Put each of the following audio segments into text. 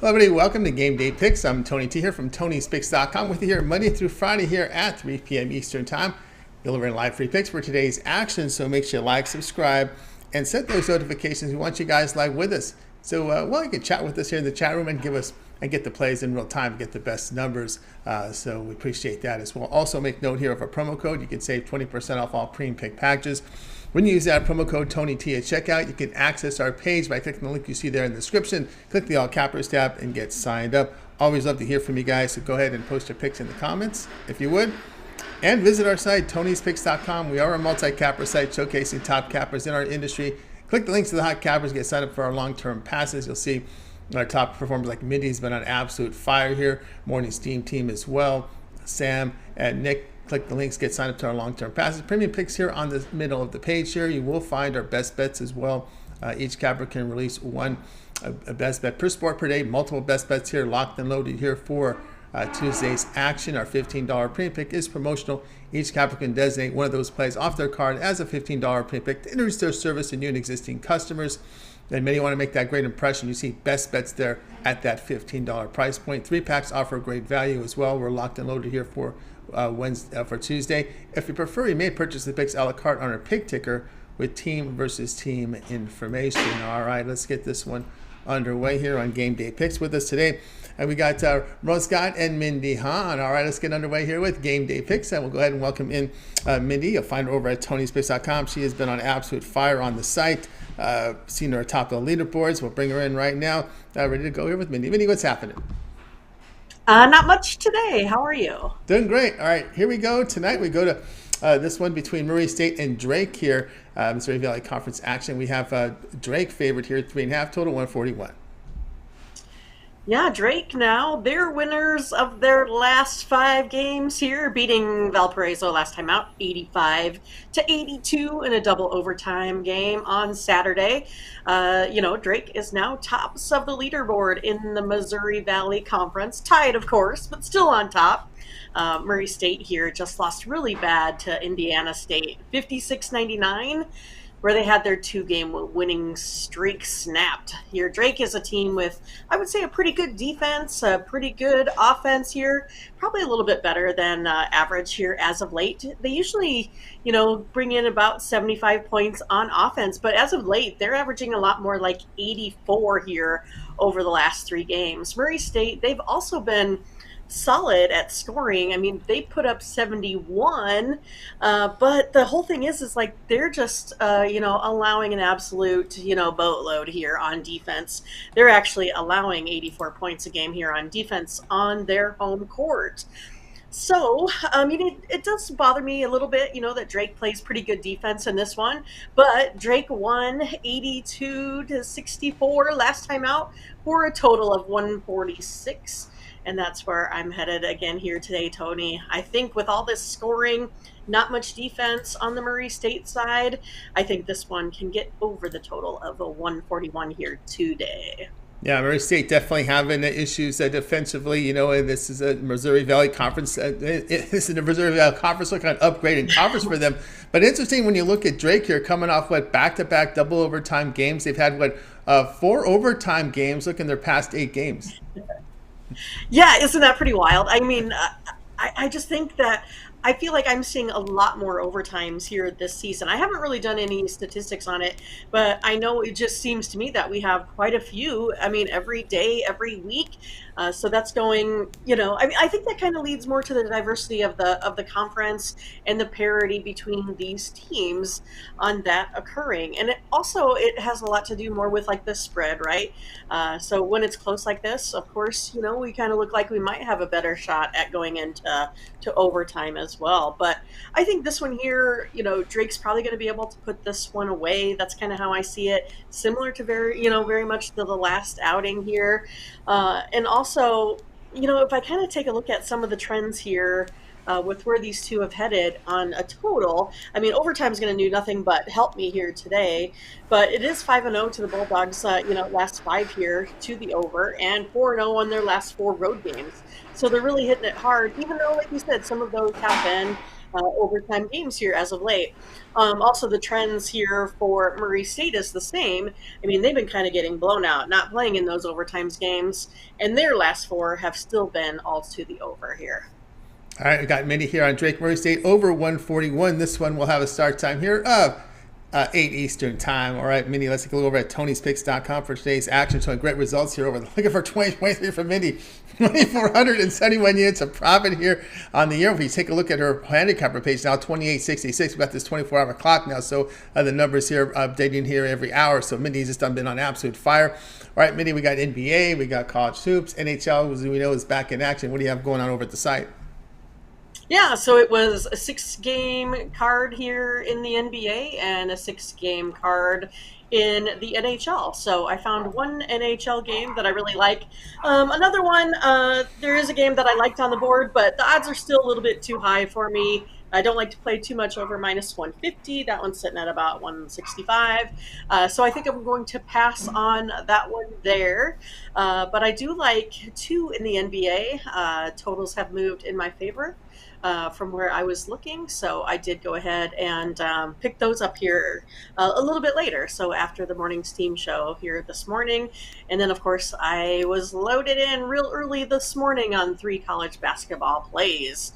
Hello, everybody. Welcome to Game Day Picks. I'm Tony T here from Tony'sPicks.com with you here Monday through Friday here at 3 p.m. Eastern Time, delivering live free picks for today's action. So make sure you like, subscribe, and set those notifications. We want you guys live with us. So you can chat with us here in the chat room and get the plays in real time, get the best numbers. So we appreciate that as well. Also, make note here of a promo code. You can save 20% off all premium pick packages. When you use that promo code TonyT at checkout, you can access our page by clicking the link you see there in the description. Click the All Cappers tab and get signed up. Always love to hear from you guys, so go ahead and post your picks in the comments if you would. And visit our site, Tony'sPicks.com. We are a multi-capper site showcasing top cappers in our industry. Click the links to the hot cappers, get signed up for our long-term passes. You'll see our top performers like Mindy has been on absolute fire here. Morning Steam team as well. Sam and Nick. Click the links, get signed up to our long-term passes. Premium picks here on the middle of the page here. You will find our best bets as well. Each capper can release a best bet per sport per day. Multiple best bets here, locked and loaded here for Tuesday's action. Our $15 premium pick is promotional. Each capper can designate one of those plays off their card as a $15 premium pick to introduce their service to new and existing customers. And many want to make that great impression. You see best bets there at that $15 price point. 3-packs offer great value as well. We're locked and loaded here for for Tuesday. If you prefer, you may purchase the picks a la carte on our pick ticker with team versus team information. All right, let's get this one underway here on Game Day Picks. With us today, and we got Ramon and Mindy Hahn. All right, let's get underway here with Game Day Picks, and we'll go ahead and welcome in Mindy. You'll find her over at Tony'sPicks.com. She has been on absolute fire on the site. Seen her atop the leaderboards. We'll bring her in right now. Ready to go here with Mindy. Mindy, what's happening? Not much today. How are you? Doing great. All right, here we go. Tonight we go to this one between Murray State and Drake here. Missouri Valley Conference action. We have Drake favored here, 3.5, total 141. Yeah, Drake now. They're winners of their last 5 games here, beating Valparaiso last time out, 85-82 in a double overtime game on Saturday. Drake is now tops of the leaderboard in the Missouri Valley Conference, tied of course, but still on top. Murray State here just lost really bad to Indiana State, 56-99. where they had their 2-game winning streak snapped. Here, Drake is a team with, I would say, a pretty good defense, a pretty good offense here, probably a little bit better than average here as of late. They usually, bring in about 75 points on offense, but as of late, they're averaging a lot more like 84 here over the last 3 games. Murray State, they've also been solid at scoring. I mean, they put up 71, but the whole thing is like they're just, allowing an absolute, boatload here on defense. They're actually allowing 84 points a game here on defense on their home court. So, it does bother me a little bit, that Drake plays pretty good defense in this one, but Drake won 82-64 last time out for a total of 146. And that's where I'm headed again here today, Tony. I think with all this scoring, not much defense on the Murray State side, I think this one can get over the total of a 141 here today. Yeah, Murray State definitely having issues defensively. And this is a Missouri Valley Conference. This is the Missouri Valley Conference looking at upgrading conference for them. But interesting when you look at Drake here coming off back-to-back double overtime games. They've had 4 overtime games. Look in their past 8 games. Yeah, isn't that pretty wild? I mean, I just think that I feel like I'm seeing a lot more overtimes here this season. I haven't really done any statistics on it, but I know it just seems to me that we have quite a few. I mean, every day, every week. So that's going, I think that kind of leads more to the diversity of the conference and the parity between these teams on that occurring. And it has a lot to do more with the spread, right? So when it's close like this, of course, we kind of look like we might have a better shot at going into overtime as well. But I think this one here, Drake's probably going to be able to put this one away. That's kind of how I see it. Similar to very much to the last outing here. And also, if I kind of take a look at some of the trends here with where these two have headed on a total, I mean, overtime is going to do nothing but help me here today. But it is 5-0 to the Bulldogs, last 5 here to the over, and 4-0 on their last 4 road games. So they're really hitting it hard, even though, like you said, some of those have been overtime games here as of late. Also, the trends here for Murray State is the same. I mean, they've been kind of getting blown out, not playing in those overtimes games, and their last four have still been all to the over here. All right, we got Mindy here on Drake Murray State over 141. This one will have a start time here of 8 Eastern time. All right, Mindy, let's take a look over at Tony'sPicks.com for today's action. Showing great results here over the looking for 2023 for Mindy. 2,471 units of profit here on the year. If you take a look at her handicapper page now, 2866. We've got this 24-hour clock now, so the numbers here updating here every hour. So Mindy's just been on absolute fire. All right, Mindy, we got NBA, we got college hoops, NHL, as we know, is back in action. What do you have going on over at the site? Yeah, so it was a 6-game card here in the NBA and a 6-game card in the NHL. So I found one NHL game that I really like. Another one, there is a game that I liked on the board, but the odds are still a little bit too high for me. I don't like to play too much over minus 150. That one's sitting at about 165. So I think I'm going to pass on that one there. But I do like two in the NBA. Totals have moved in my favor. From where I was looking. So I did go ahead and pick those up here a little bit later. So after the morning's team show here this morning. And then, of course, I was loaded in real early this morning on 3 college basketball plays.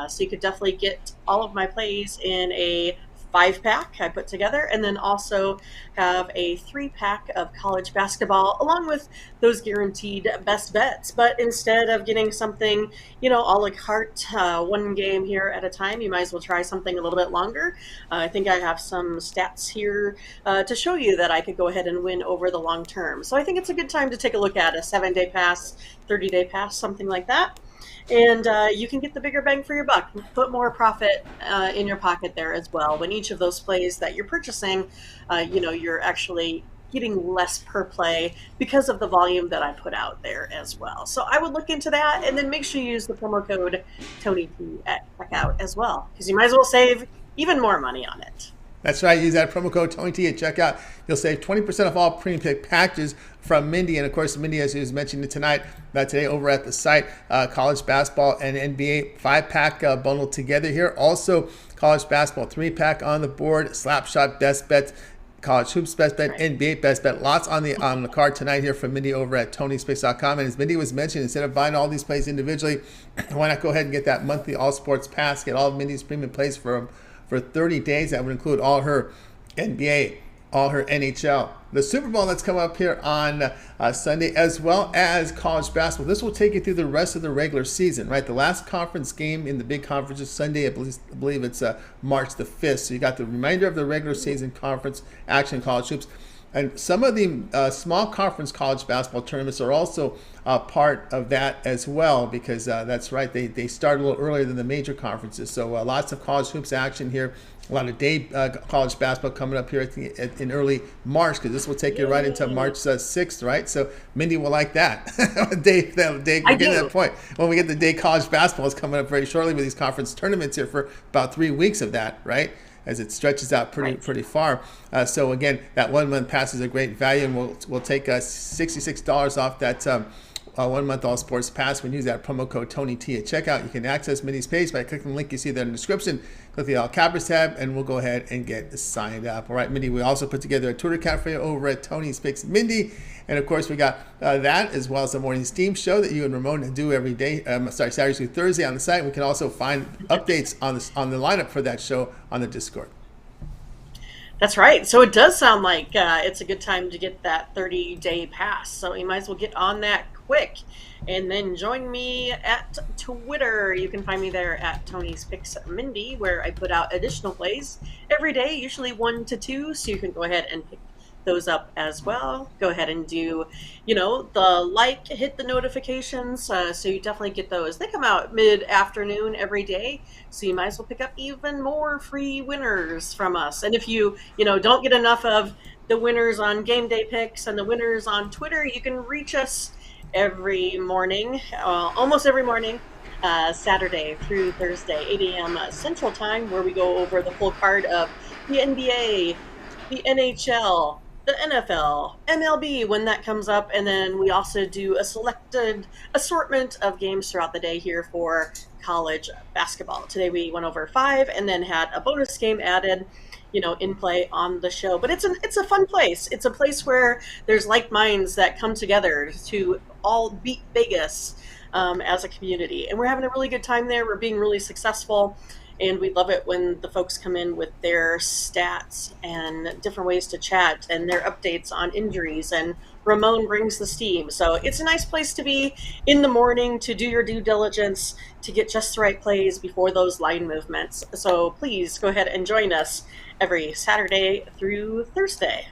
So you could definitely get all of my plays in a 5-pack I put together, and then also have a 3-pack of college basketball along with those guaranteed best bets. But instead of getting something, a la carte, one game here at a time, you might as well try something a little bit longer. I think I have some stats here to show you that I could go ahead and win over the long term. So I think it's a good time to take a look at a 7-day pass, 30-day pass, something like that. And you can get the bigger bang for your buck, put more profit in your pocket there as well. When each of those plays that you're purchasing, you're actually getting less per play because of the volume that I put out there as well. So I would look into that, and then make sure you use the promo code TonyT at checkout as well, because you might as well save even more money on it. That's right. Use that promo code TonyT at checkout. You'll save 20% off all premium pick packages from Mindy. And of course, Mindy, as you was mentioned tonight, today over at the site, college basketball and NBA 5-pack bundled together here. Also, college basketball 3-pack on the board, Slapshot best bets, college hoops best bet, NBA best bet. Lots on the card tonight here from Mindy over at Tony'sPicks.com. And as Mindy was mentioned, instead of buying all these plays individually, why not go ahead and get that monthly All Sports Pass, get all of Mindy's premium plays for 30 days. That would include all her NBA, all her NHL, the Super Bowl that's coming up here on Sunday, as well as college basketball. This will take you through the rest of the regular season, right? The last conference game in the big conference is Sunday. I believe it's March the 5th. So you got the remainder of the regular season conference action, college hoops. And some of the small conference college basketball tournaments are also part of that as well, because that's right, they start a little earlier than the major conferences. So lots of college hoops action here. A lot of day college basketball coming up here in early March, because this will take you right into March 6th, right? So Mindy will like that. day we're getting to that point. When we get the day college basketball is coming up very shortly with these conference tournaments here for about 3 weeks of that, right? As it stretches out pretty far. So again, that 1 month pass is a great value, and we'll take $66 off that 1 month All Sports Pass. When you use that promo code TonyT at checkout, you can access Mindy's page by clicking the link you see there in the description. Click the All Cappers tab, and we'll go ahead and get signed up. All right, Mindy, we also put together a Twitter account for you over at Tony's Picks Mindy. And of course, we got that, as well as the morning steam show that you and Ramon do every day. Saturday through Thursday on the site. We can also find updates on the lineup for that show on the Discord. That's right. So it does sound like it's a good time to get that 30-day pass. So you might as well get on that quick. And then join me at Twitter. You can find me there at Tony's Picks Mindy, where I put out additional plays every day, usually 1 to 2. So you can go ahead and pick those up as well. Go ahead and do, the hit the notifications. So you definitely get those. They come out mid-afternoon every day. So you might as well pick up even more free winners from us. And if you don't get enough of the winners on Game Day Picks and the winners on Twitter, you can reach us every morning, almost every morning, Saturday through Thursday, 8 a.m. Central Time, where we go over the full card of the NBA, the NHL, the NFL, MLB when that comes up, and then we also do a selected assortment of games throughout the day here for college basketball. Today we went over 5 and then had a bonus game added, in play on the show. But it's a fun place. It's a place where there's like minds that come together to all beat Vegas as a community, and we're having a really good time there. We're being really successful. And we love it when the folks come in with their stats and different ways to chat and their updates on injuries. And Ramon brings the steam. So it's a nice place to be in the morning to do your due diligence, to get just the right plays before those line movements. So please go ahead and join us every Saturday through Thursday.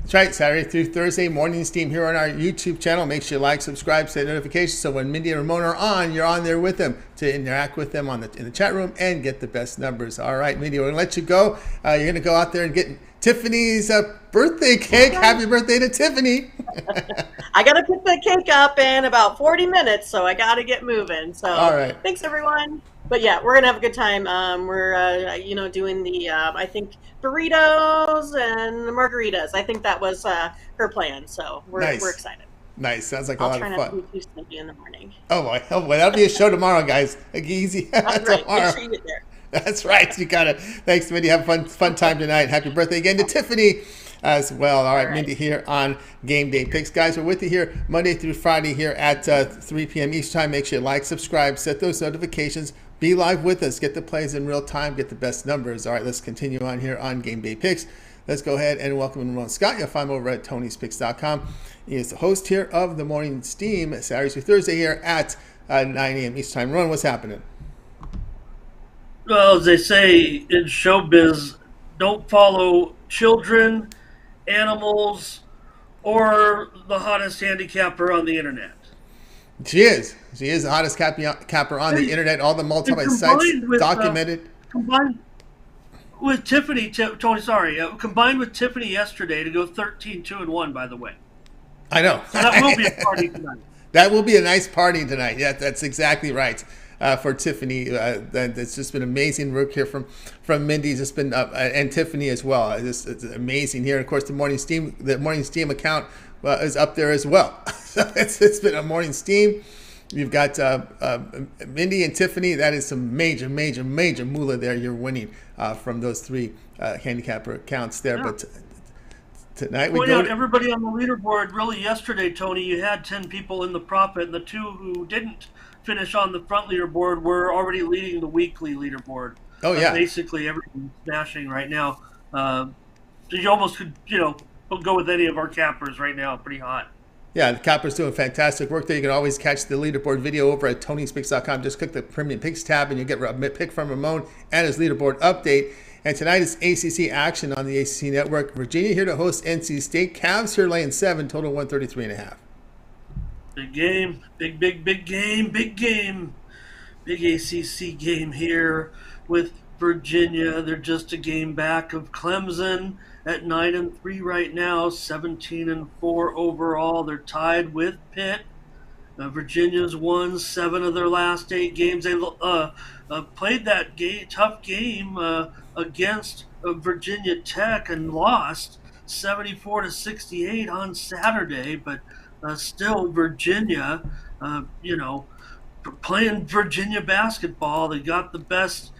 That's right, Saturday through Thursday, morning steam here on our YouTube channel. Make sure you like, subscribe, set notifications so when Mindy and Ramon are on, you're on there with them to interact with them in the chat room and get the best numbers. All right, Mindy, we're going to let you go. You're going to go out there and get Tiffany's birthday cake. Okay. Happy birthday to Tiffany. I got to pick the cake up in about 40 minutes, so I got to get moving. So all right. Thanks, everyone. But yeah, we're gonna have a good time. We're doing the I think burritos and margaritas. I think that was her plan. So we're excited. Nice. Sounds like a lot of fun. I'll try not to be too sleepy in the morning. Oh boy, that'll be a show tomorrow, guys. Easy. That's right. Make sure you get there. That's right. You got it. Thanks, Mindy. Have a fun time tonight. Happy birthday again to Tiffany as well. All right, Mindy here on Game Day Picks. Guys, we're with you here Monday through Friday here at 3 p.m. Eastern Time. Make sure you like, subscribe, set those notifications. Be live with us. Get the plays in real time. Get the best numbers. All right, let's continue on here on Game Day Picks. Let's go ahead and welcome Ramon Scott. You'll find him over at Tony'sPicks.com. He is the host here of the Morning Steam, Saturday through Thursday here at 9 a.m. Eastern Time. Ramon, what's happening? Well, as they say in showbiz, don't follow children, animals, or the hottest handicapper on the internet. She is. She is the hottest capper on the internet. All the multiple sites documented. Combined with Tiffany, combined with Tiffany yesterday to go 13-2-1. By the way, I know. So that will be a party tonight. That will be a nice party tonight. Yeah, that's exactly right. For Tiffany, it's just been amazing work here from Mindy. It's just been and Tiffany as well. It's amazing here. And of course, the Morning Steam account is up there as well. So it's been a Morning Steam. You've got Mindy and Tiffany. That is some major moolah there. You're winning from those 3 handicapper accounts there. Yeah. But tonight we go. Everybody on the leaderboard. Really, yesterday, Tony, you had 10 people in the profit, and the 2 who didn't finish on the front leaderboard were already leading the weekly leaderboard. Oh yeah. Basically, everything's smashing right now. So you almost could, go with any of our cappers right now. Pretty hot. Yeah, the Capper's doing fantastic work there. You can always catch the leaderboard video over at Tony'sPicks.com. Just click the Premium Picks tab and you get a pick from Ramon and his leaderboard update. And tonight is ACC action on the ACC network. Virginia here to host NC State. Cavs here laying 7, total 133.5. Big game, big game. Big ACC game here with Virginia. They're just a game back of Clemson at 9-3 right now, 17-4 overall. They're tied with Pitt. Virginia's won 7 of their last 8 games. They played that tough game against Virginia Tech and lost 74-68 on Saturday. But still, Virginia, playing Virginia basketball. They got the best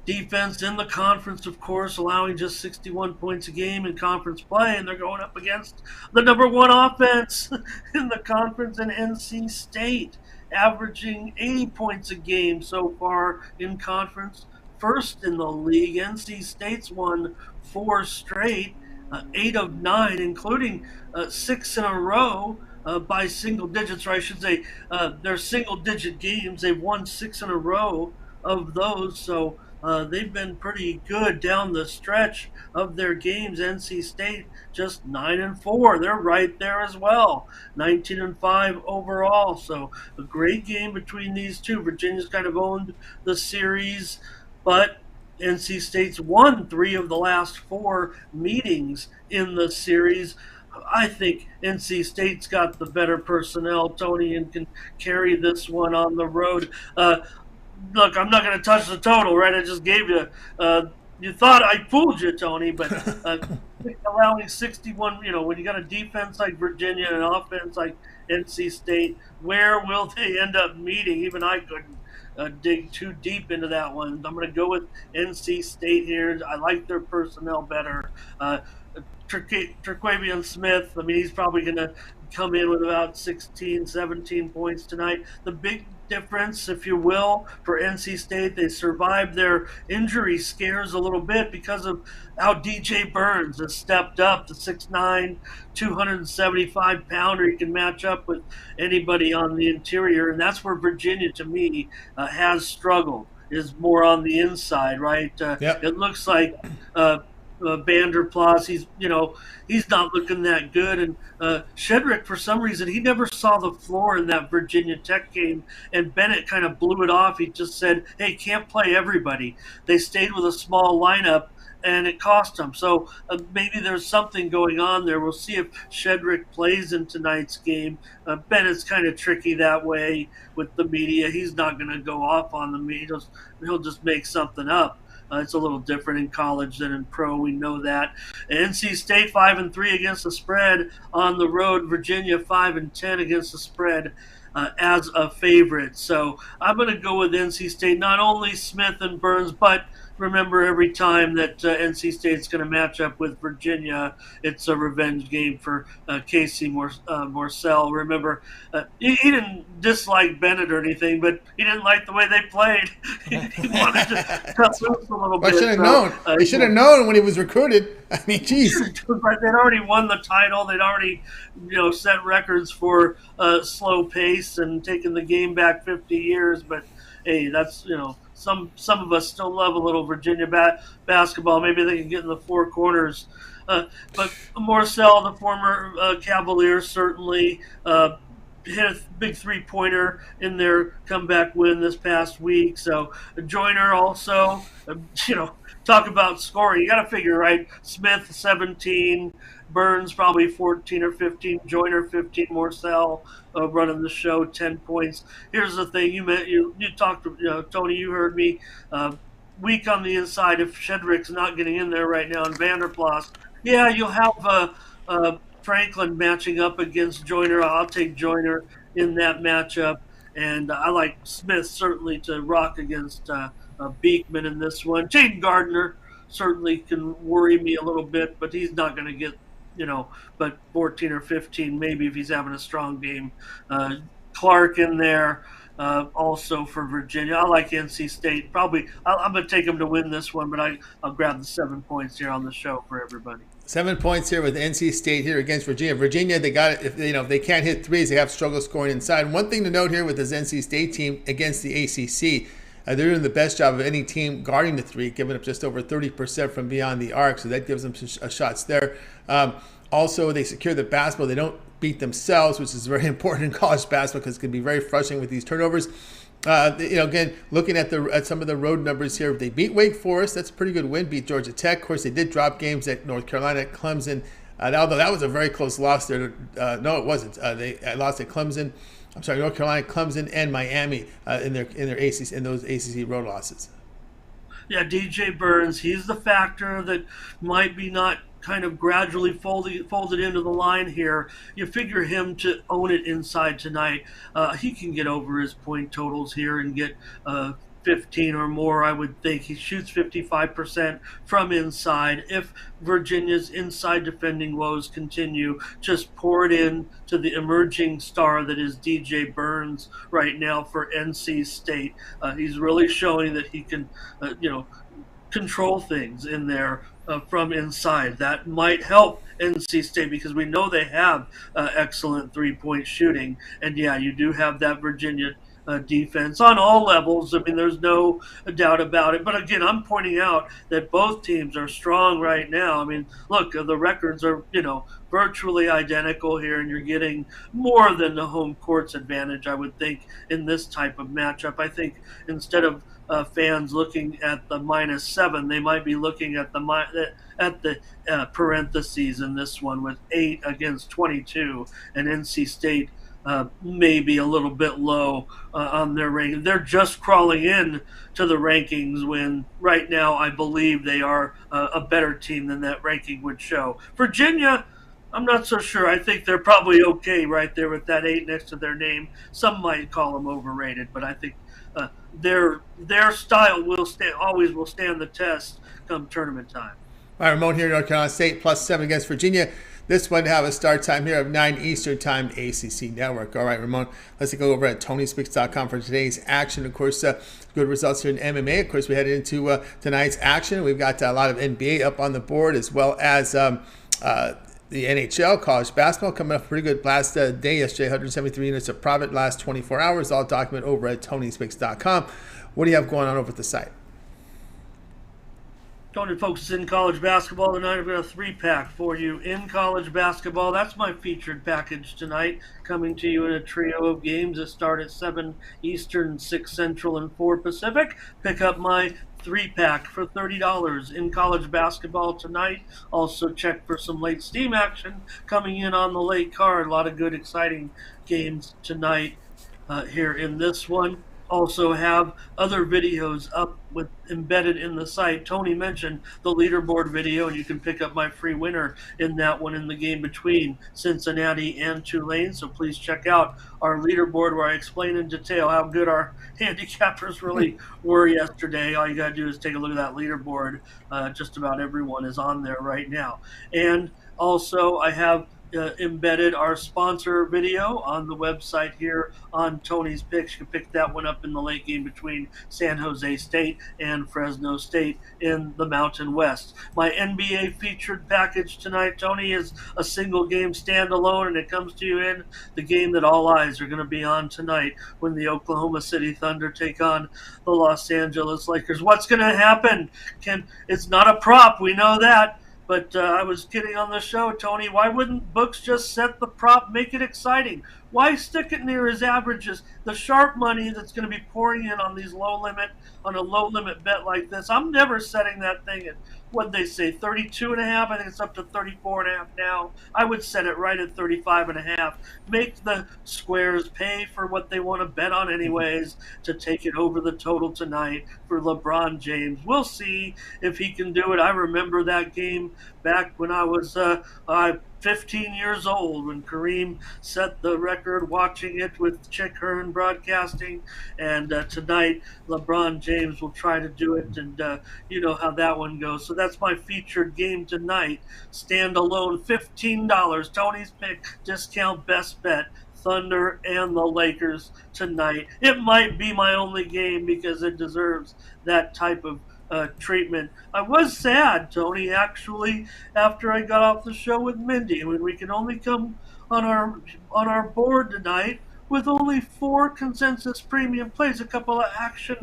defense in the conference, of course, allowing just 61 points a game in conference play, and they're going up against the number 1 offense in the conference in NC State, averaging 80 points a game so far in conference. First in the league, NC State's won 4 straight, 8 of 9, including 6 in a row by single digits, or I should say they're single-digit games. They've won 6 in a row of those, so they've been pretty good down the stretch of their games. NC State just 9-4. They're right there as well, 19-5 overall. So a great game between these two. Virginia's kind of owned the series, but NC State's won 3 of the last 4 meetings in the series. I think NC State's got the better personnel, Tony, and can carry this one on the road. Look, I'm not going to touch the total, right? I just gave you. You thought I fooled you, Tony, but allowing 61, when you got a defense like Virginia and an offense like NC State, where will they end up meeting? Even I couldn't dig too deep into that one. I'm going to go with NC State here. I like their personnel better. Uh, Terquavion Smith, I mean, he's probably going to come in with about 16, 17 points tonight. The big difference, if you will, for NC State, they survived their injury scares a little bit because of how DJ Burns has stepped up, the 6'9", 275-pounder. He can match up with anybody on the interior, and that's where Virginia, to me, has struggled, is more on the inside, right? Yep. It looks like Vanderplas, he's not looking that good. And Shedrick, for some reason, he never saw the floor in that Virginia Tech game, and Bennett kind of blew it off. He just said, hey, can't play everybody. They stayed with a small lineup, and it cost them. So maybe there's something going on there. We'll see if Shedrick plays in tonight's game. Bennett's kind of tricky that way with the media. He's not going to go off on the media. He'll just make something up. It's a little different in college than in pro. We know that. NC State 5-3 against the spread on the road. Virginia 5-10 against the spread as a favorite. So I'm going to go with NC State. Not only Smith and Burns, but remember, every time that NC State's going to match up with Virginia, it's a revenge game for Casey Morsell. Remember, he didn't dislike Bennett or anything, but he didn't like the way they played. He wanted to cut loose a little bit. I should have known. He should have known when he was recruited. I mean, geez. But they'd already won the title. They'd already, set records for slow pace and taken the game back 50 years. But hey, that's some of us still love a little Virginia basketball. Maybe they can get in the four corners. But Morsell, the former Cavalier, certainly hit a big three-pointer in their comeback win this past week. So Joyner also, talk about scoring. You got to figure, right? Smith 17, Burns probably 14 or 15, Joyner 15, Morsell running the show 10 points. Here's the thing: you talked to Tony. You heard me. Weak on the inside if Shedrick's not getting in there right now, and Vanderplas. Yeah, you'll have Franklin matching up against Joyner. I'll take Joyner in that matchup, and I like Smith certainly to rock against Beekman in this one. Jaden Gardner certainly can worry me a little bit, but he's not going to get, but 14 or 15 maybe if he's having a strong game. Clark in there also for Virginia. I like NC State. Probably I'm going to take them to win this one, but I'll grab the 7 points here on the show for everybody. 7 points here with NC State here against Virginia. Virginia, they got it. If they can't hit threes, they have struggle scoring inside. One thing to note here with this NC State team against the ACC, they're doing the best job of any team guarding the three, giving up just over 30% from beyond the arc, so that gives them some shots there. Also, they secure the basketball. They don't beat themselves, which is very important in college basketball because it can be very frustrating with these turnovers. Again, looking at some of the road numbers here, they beat Wake Forest. That's a pretty good win. Beat Georgia Tech. Of course, they did drop games at North Carolina, at Clemson. Although that was a very close loss there. No, it wasn't. They lost at Clemson. I'm sorry, North Carolina, Clemson, and Miami in their ACC in those ACC road losses. Yeah, DJ Burns, he's the factor that might be not kind of gradually folded into the line here. You figure him to own it inside tonight. He can get over his point totals here and get 15 or more, I would think. He shoots 55% from inside. If Virginia's inside defending woes continue, just pour it in to the emerging star that is DJ Burns right now for NC State. He's really showing that he can, control things in there from inside. That might help NC State because we know they have excellent three-point shooting. And yeah, you do have that Virginia defense on all levels. I mean, there's no doubt about it. But again, I'm pointing out that both teams are strong right now. I mean, look, the records are, virtually identical here, and you're getting more than the home court's advantage, I would think, in this type of matchup. I think instead of fans looking at the -7, they might be looking at the parentheses in this one with 8 against 22, and NC State maybe a little bit low on their ranking. They're just crawling in to the rankings when right now I believe they are a better team than that ranking would show. Virginia, I'm not so sure. I think they're probably okay right there with that 8 next to their name. Some might call them overrated, but I think their style always will stand the test come tournament time. All right, Ramon here, North Carolina State, +7 against Virginia. This one have a start time here of 9 Eastern Time, ACC Network. All right, Ramon, let's go over at TonySpeaks.com for today's action. Of course, good results here in MMA. Of course, we headed into tonight's action. We've got a lot of NBA up on the board, as well as the NHL, college basketball coming up pretty good last day yesterday, 173 units of profit last 24 hours, all documented over at TonySpeaks.com. What do you have going on over at the site? Tony focuses in college basketball tonight. I've got a 3-pack for you in college basketball. That's my featured package tonight, coming to you in a trio of games that start at 7 Eastern, 6 Central, and 4 Pacific. Pick up my 3-pack for $30 in college basketball tonight. Also check for some late steam action coming in on the late card. A lot of good, exciting games tonight here in this one. Also have other videos up with embedded in the site. Tony mentioned the leaderboard video, and you can pick up my free winner in that one in the game between Cincinnati and Tulane. So please check out our leaderboard where I explain in detail how good our handicappers really were yesterday. All you got to do is take a look at that leaderboard. Just about everyone is on there right now. And also I have embedded our sponsor video on the website here on Tony's Picks. You can pick that one up in the late game between San Jose State and Fresno State in the Mountain West. My NBA featured package tonight, Tony, is a single game standalone, and it comes to you in the game that all eyes are going to be on tonight when the Oklahoma City Thunder take on the Los Angeles Lakers. What's going to happen? It's not a prop, we know that. But I was kidding on the show, Tony. Why wouldn't books just set the prop, make it exciting? Why stick it near his averages? The sharp money that's going to be pouring in on a low limit bet like this, I'm never setting that thing at, what'd they say, 32.5? I think it's up to 34.5 now. I would set it right at 35.5. Make the squares pay for what they want to bet on anyways to take it over the total tonight for LeBron James. We'll see if he can do it. I remember that game back when I was 15 years old when Kareem set the record watching it with Chick Hearn broadcasting. And tonight, LeBron James will try to do it. And you know how that one goes. So that's my featured game tonight. Standalone, $15. Tony's Pick, discount best bet. Thunder and the Lakers tonight. It might be my only game because it deserves that type of treatment. I was sad, Tony, actually, after I got off the show with Mindy. I mean, we can only come on our board tonight with only 4 consensus premium plays, a couple of action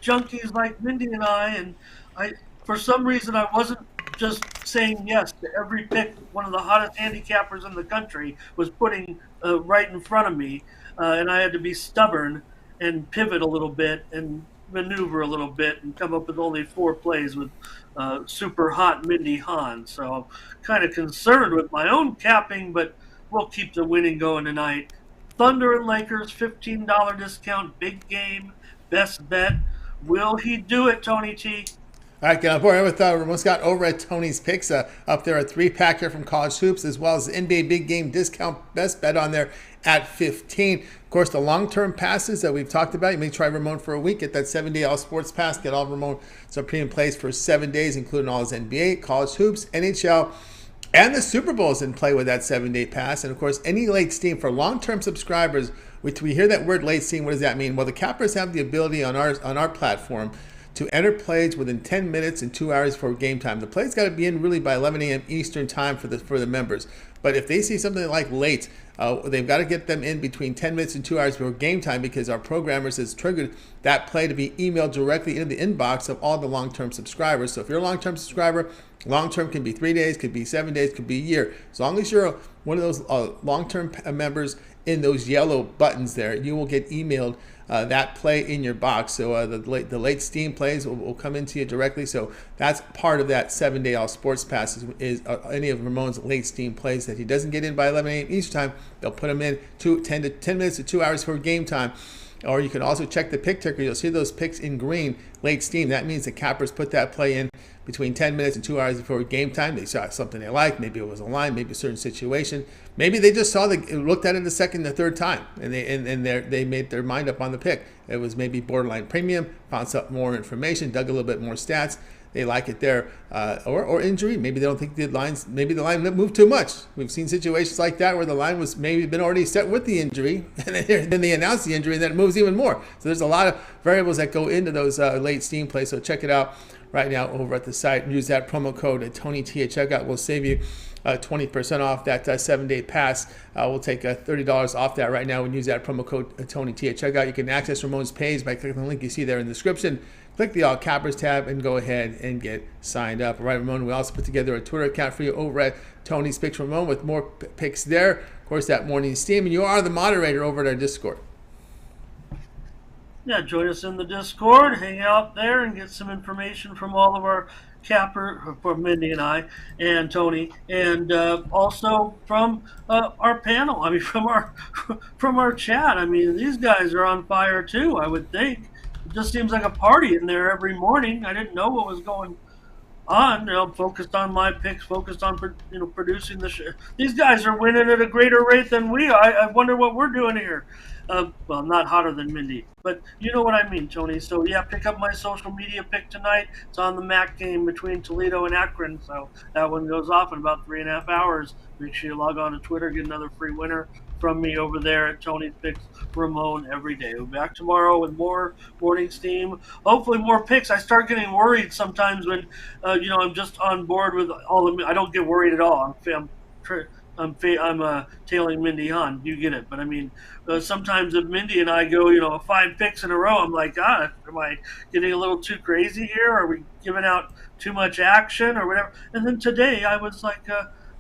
junkies like Mindy and I for some reason I wasn't just saying yes to every pick one of the hottest handicappers in the country was putting right in front of me, and I had to be stubborn and pivot a little bit and maneuver a little bit and come up with only 4 plays with super hot Mindy Hahn. So I'm kind of concerned with my own capping, but we'll keep the winning going tonight. Thunder and Lakers, $15 discount, big game, best bet. Will he do it, Tony T? All right, get on board with Ramon Scott over at Tony's Picks. Up there, a 3-pack here from College Hoops, as well as the NBA Big Game discount best bet on there at 15. Of course, the long-term passes that we've talked about, you may try Ramon for a week. Get that 7-day all sports pass. Get all Ramon some premium plays for 7 days, including all his NBA, College Hoops, NHL, and the Super Bowl's in play with that 7-day pass. And, of course, any late steam for long-term subscribers. We hear that word late steam. What does that mean? Well, the cappers have the ability on our platform to enter plays within 10 minutes and 2 hours before game time. The play's got to be in really by 11 a.m. Eastern time for the members. But if they see something like late, they've got to get them in between 10 minutes and 2 hours before game time, because our programmers has triggered that play to be emailed directly into the inbox of all the long-term subscribers. So if you're a long-term subscriber, long-term can be 3 days, could be 7 days, could be a year. As long as you're one of those long-term members in those yellow buttons there, you will get emailed that play in your box. So the late steam plays will come into you directly. So that's part of that 7-day all sports pass is any of Ramon's late steam plays that he doesn't get in by 11 a.m. Eastern time. They'll put them in 10 minutes to 2 hours before game time. Or you can also check the pick ticker. You'll see those picks in green, late steam. That means the cappers put that play in between 10 minutes and 2 hours before game time. They saw something they liked. Maybe it was a line, maybe a certain situation. Maybe they just looked at it the second, the third time, and they made their mind up on the pick. It was maybe borderline premium, found some more information, dug a little bit more stats. They like it there, or injury. Maybe they don't think maybe the line moved too much. We've seen situations like that where the line was maybe been already set with the injury, and then they announce the injury, and then it moves even more. So there's a lot of variables that go into those late steam plays. So check it out right now over at the site. Use that promo code TonyT at checkout. We'll save you 20% off that 7-day pass. We'll take $30 off that right now and use that promo code TonyT at checkout. You can access Ramon's page by clicking the link you see there in the description. Click the All Cappers tab and go ahead and get signed up. All right, Ramon, we also put together a Twitter account for you over at Tony's Picks Ramon with more picks there. Of course, that morning steam, and you are the moderator over at our Discord. Yeah, join us in the Discord, hang out there, and get some information from all of our capper, from Mindy and I, and Tony, and also from our panel. I mean, from our chat. I mean, these guys are on fire too, I would think. It just seems like a party in there every morning. I didn't know what was going on. Focused on my picks, focused on producing the show. These guys are winning at a greater rate than we are. I wonder what we're doing here. Well, not hotter than Mindy, but you know what I mean, Tony. So yeah, pick up my social media pick tonight. It's on the MAC game between Toledo and Akron. So that one goes off in about 3.5 hours. Make sure you log on to Twitter, get another free winner from me over there at Tony's Picks Ramon every day. We'll be back tomorrow with more morning steam. Hopefully more picks. I start getting worried sometimes when I'm just on board with all of them. I don't get worried at all. I'm tailing Mindy on. You get it. But I mean, sometimes if Mindy and I go, 5 picks in a row, I'm like, am I getting a little too crazy here? Are we giving out too much action or whatever? And then today I was like,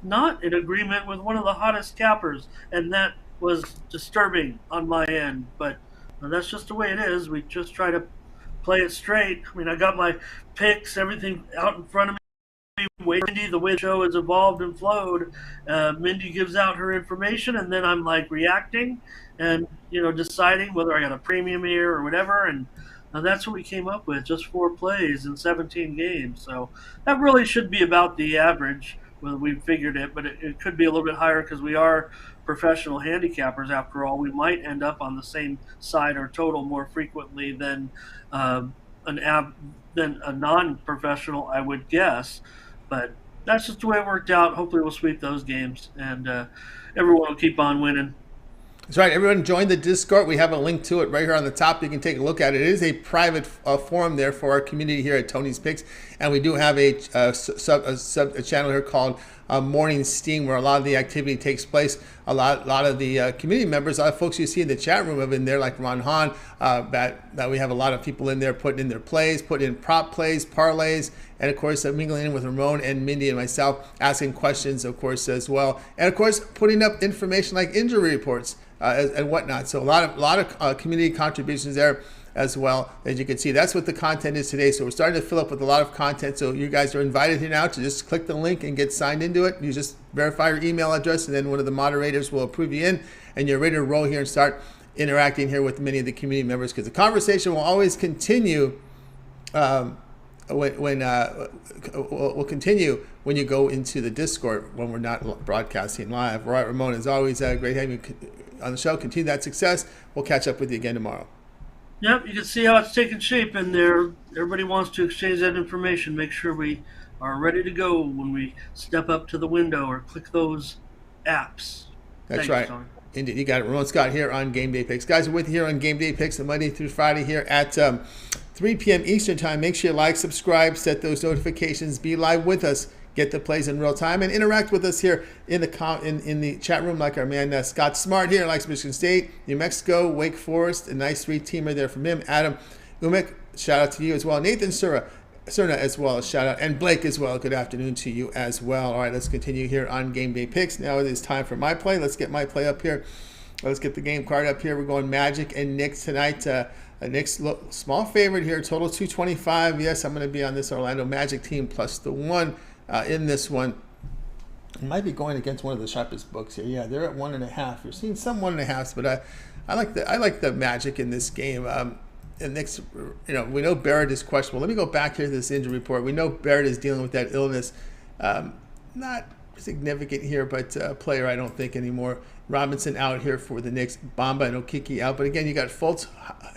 not in agreement with one of the hottest cappers, and that was disturbing on my end. But that's just the way it is. We just try to play it straight. I mean, I got my picks, everything out in front of me. Mindy, the way the show has evolved and flowed, Mindy gives out her information, and then I'm like reacting and deciding whether I got a premium here or whatever, and that's what we came up with, just 4 plays in 17 games. So that really should be about the average. Well, we figured it, but it could be a little bit higher because we are professional handicappers after all. We might end up on the same side or total more frequently than a non-professional, I would guess. But that's just the way it worked out. Hopefully we'll sweep those games, and everyone will keep on winning. That's right. Everyone join the Discord. We have a link to it right here on the top. You can take a look at it. It is a private forum there for our community here at Tony's Picks. And we do have a channel here called Morning Steam, where a lot of the activity takes place. A lot of the community members, a lot of folks you see in the chat room have been there, like Ramon, that we have a lot of people in there putting in their plays, putting in prop plays, parlays, and of course mingling in with Ramon and Mindy and myself, asking questions, of course, as well. And of course, putting up information like injury reports and whatnot. So a lot of community contributions there as well, as you can see. That's what the content is today. So we're starting to fill up with a lot of content. So you guys are invited here now to just click the link and get signed into it. You just verify your email address, and then one of the moderators will approve you in, and you're ready to roll here and start interacting here with many of the community members, because the conversation will always continue will continue when you go into the Discord when we're not broadcasting live. All right, Ramon, it's always great having you on the show. Continue that success. We'll catch up with you again tomorrow. Yep, you can see how it's taking shape in there. Everybody wants to exchange that information. Make sure we are ready to go when we step up to the window or click those apps. That's right. Tony. Indeed, you got it. Ramon Scott here on Game Day Picks. Guys, we're with you here on Game Day Picks, Monday through Friday here at 3 p.m. Eastern Time. Make sure you like, subscribe, set those notifications, be live with us, get the plays in real time, and interact with us here in the chat room, like our man Scott Smart here, likes Michigan State, New Mexico, Wake Forest, a nice 3-teamer there from him. Adam Umek, shout out to you as well. Nathan Cerna as well, shout out, and Blake as well. Good afternoon to you as well. All right, let's continue here on Game Day Picks. Now it is time for my play. Let's get my play up here Let's get the game card up here. We're going Magic and Knicks tonight. Knicks small favorite here, total 225. Yes, I'm going to be on this Orlando Magic team plus the 1 in this one. I might be going against one of the sharpest books here. Yeah, they're at 1.5. You're seeing some 1.5s, but I like the Magic in this game. And Knicks, we know Barrett is questionable. Let me go back here to this injury report. We know Barrett is dealing with that illness. Not significant here, but player I don't think anymore. Robinson out here for the Knicks. Bamba and Okiki out. But again, you got Fultz,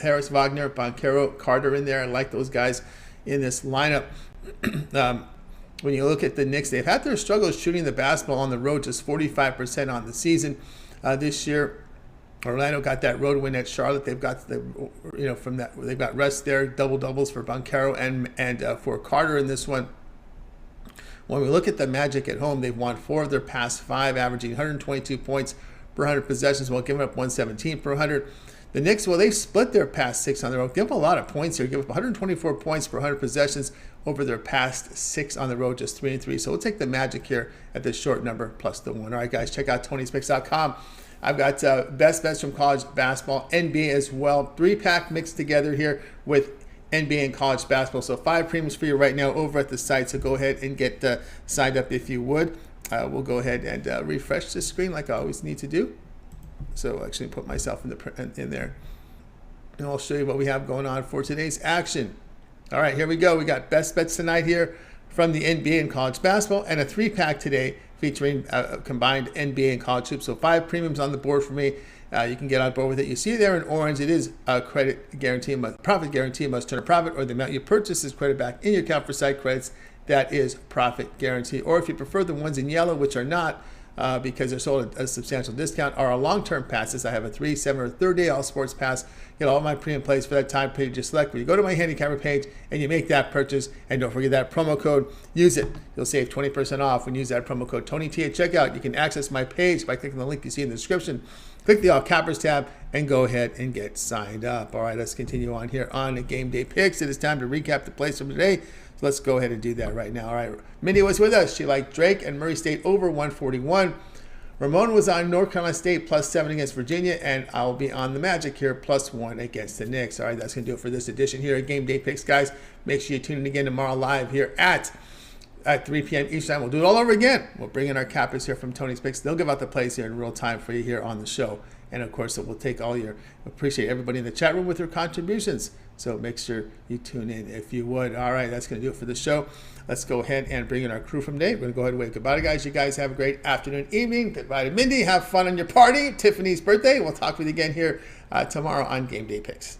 Harris, Wagner, Banchero, Carter in there. I like those guys in this lineup. When you look at the Knicks, they've had their struggles shooting the basketball on the road, just 45% on the season. This year, Orlando got that road win at Charlotte. They've got from that they've got rest there, double doubles for Banchero and for Carter in this one. When we look at the Magic at home, they've won 4 of their past 5, averaging 122 points per 100 possessions while giving up 117 per 100. The Knicks, well, they've split their past 6 on the road. Give up a lot of points here. Give up 124 points per 100 possessions over their past 6 on the road, just 3-3. So we'll take the Magic here at this short number plus the 1. All right, guys, check out Tony'sPicks.com. I've got best bets from college basketball, NBA as well. 3-pack mixed together here with NBA and college basketball. So 5 premiums for you right now over at the site. So go ahead and get signed up if you would. We'll go ahead and refresh the screen like I always need to do. So I'll actually put myself in there. And I'll show you what we have going on for today's action. All right, here we go. We got best bets tonight here from the NBA and college basketball, and a 3-pack today featuring combined NBA and college hoops. So 5 premiums on the board for me. You can get on board with it. You see there in orange, it is a credit guarantee, profit guarantee. Must turn a profit, or the amount you purchase is credit back in your account for site credits. That is profit guarantee. Or if you prefer the ones in yellow, which are not, because they're sold at a substantial discount, are our long-term passes. I have a 3, 7, or 30-day all sports pass. Get all my premium plays for that time period. Just select, when you go to my handicapper page and you make that purchase, and don't forget that promo code, use it. You'll save 20% off when you use that promo code TonyT at checkout. You can access my page by clicking the link you see in the description. Click the All Cappers tab and go ahead and get signed up. All right, let's continue on here on the Game Day Picks. It is time to recap the plays from today. So let's go ahead and do that right now. All right, Mindy was with us. She liked Drake and Murray State over 141. Ramon was on North Carolina State plus 7 against Virginia, and I'll be on the Magic here plus 1 against the Knicks. All right, that's going to do it for this edition here at Game Day Picks, guys. Make sure you tune in again tomorrow live here at 3 p.m. each time. We'll do it all over again. We'll bring in our cappers here from Tony's Picks. They'll give out the plays here in real time for you here on the show. And, of course, we'll take appreciate everybody in the chat room with their contributions. So make sure you tune in if you would. All right, that's going to do it for the show. Let's go ahead and bring in our crew from today. We're going to go ahead and wave goodbye to guys. You guys have a great afternoon, evening. Goodbye to Mindy. Have fun on your party. Tiffany's birthday. We'll talk with you again here tomorrow on Game Day Picks.